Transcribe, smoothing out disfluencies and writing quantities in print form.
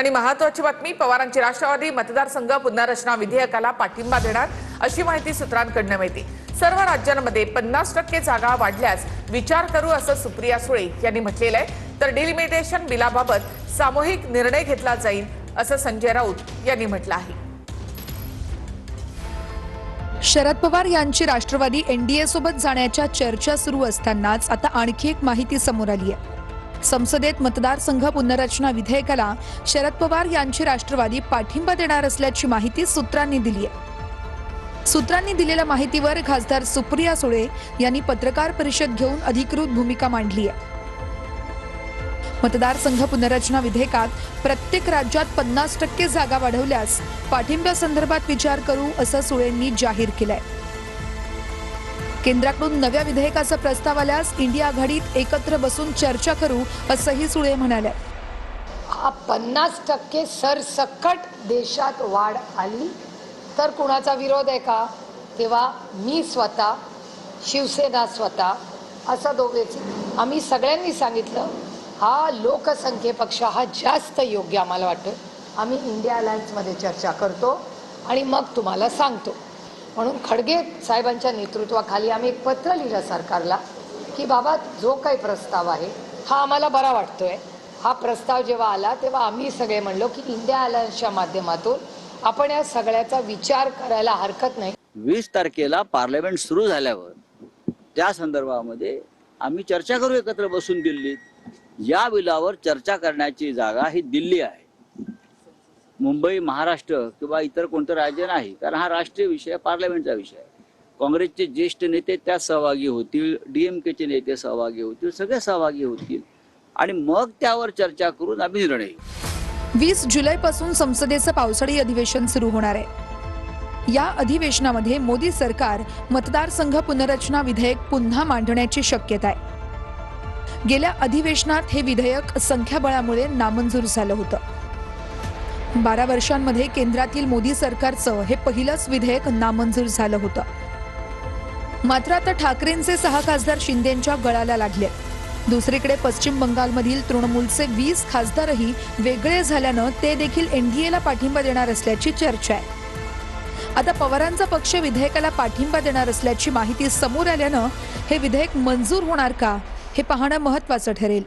आणि महत्त्वाची बातमी, पवारांची राष्ट्रवादी मतदारसंघ पुनर्रचना विधेयकाला पाठिंबा देणार अशी माहिती सूत्रांकडून मिळते। सर्व राज्यांमध्ये 50% जागा वाढल्यास विचार करू असं सुप्रिया सुळे यांनी म्हटलेलं आहे। तर डिलिमिटेशन बिलाबाबत सामूहिक निर्णय घेतला जाईल असं संजय राऊत यांनी म्हटलं आहे। शरद पवार यांची राष्ट्रवादी एनडीए सोबत जाण्याच्या चर्चा सुरू असतानाच आता आणखी एक माहिती समोर आली आहे। संसदेत मतदारसंघ पुनर्रचना विधेयकाला शरद पवार यांची राष्ट्रवादी पाठिंबा देणार असल्याची माहिती सूत्रांनी दिली आहे। सूत्रांनी दिलेल्या माहितीवर खासदार सुप्रिया सुळे यांनी पत्रकार परिषद घेऊन अधिकृत भूमिका मांडली आहे। मतदारसंघ पुनर्रचना विधेयकात प्रत्येक राज्यात 50% जागा वाढवल्यास पाठिंब्यासंदर्भात विचार करू असं सुळेंनी जाहीर केलंय। केंद्राकडून नव्या विधेयकाचा प्रस्ताव आल्यास इंडिया आघाडीत एकत्र बसून चर्चा करू असंही सुळे म्हणाले। 50% सरसकट देशात वाढ आली तर कुणाचा विरोध आहे का? तेव्हा मी स्वतः, शिवसेना स्वतः असं दोघेच आम्ही सगळ्यांनी सांगितलं हा लोकसंख्येपेक्षा हा जास्त योग्य आम्हाला वाटतं। आम्ही इंडिया अलायन्समध्ये चर्चा करतो आणि मग तुम्हाला सांगतो। म्हणून खडगे साहेबांच्या नेतृत्वाखाली आम्ही एक पत्र लिहिलं सरकारला की बाबा जो काही प्रस्ताव आहे हा आम्हाला बरा वाटतोय। हा प्रस्ताव जेव्हा आला तेव्हा आम्ही सगळे म्हणलो की इंडिया अलायन्सच्या माध्यमातून आपण या सगळ्याचा विचार करायला हरकत नाही। 20 तारखेला पार्लमेंट सुरू झाल्यावर त्या संदर्भामध्ये आम्ही चर्चा करू एकत्र बसून दिल्लीत। या बिलावर चर्चा करण्याची जागा ही दिल्ली आहे, मुंबई, महाराष्ट्र किंवा इतर कोणतं राज्य नाही, कारण हा राष्ट्रीय विषय, पार्लमेंटचा विषय आहे। काँग्रेसचे ज्येष्ठ नेते त्यात सहभागी होतील, डीएमकेचे नेते सहभागी होतील, सगळे सहभागी होतील आणि मग त्यावर चर्चा करून आम्ही निर्णय घेऊ। 20 जुलैपासून संसदेचं पावसाळी अधिवेशन सुरू होणार आहे। या अधिवेशनामध्ये मोदी सरकार मतदारसंघ पुनर्रचना विधेयक पुन्हा मांडण्याची शक्यता आहे। गेल्या अधिवेशनात हे विधेयक संख्याबळामुळे नामंजूर झालं होतं। 12 वर्षांमध्ये केंद्रातील मोदी सरकारचं हे पहिलंच विधेयक नामंजूर झालं होतं। मात्र आता ठाकरेंचे 6 खासदार शिंदेंच्या गळाला लागले। दुसरीकडे पश्चिम बंगालमधील तृणमूलचे 20 खासदारही वेगळे झाल्यानं ते देखील एनडीएला पाठिंबा देणार असल्याची चर्चा आहे। आता पवारांचा पक्ष विधेयकाला पाठिंबा देणार असल्याची माहिती समोर आल्यानं हे विधेयक मंजूर होणार का हे पाहणं महत्त्वाचं ठरेल।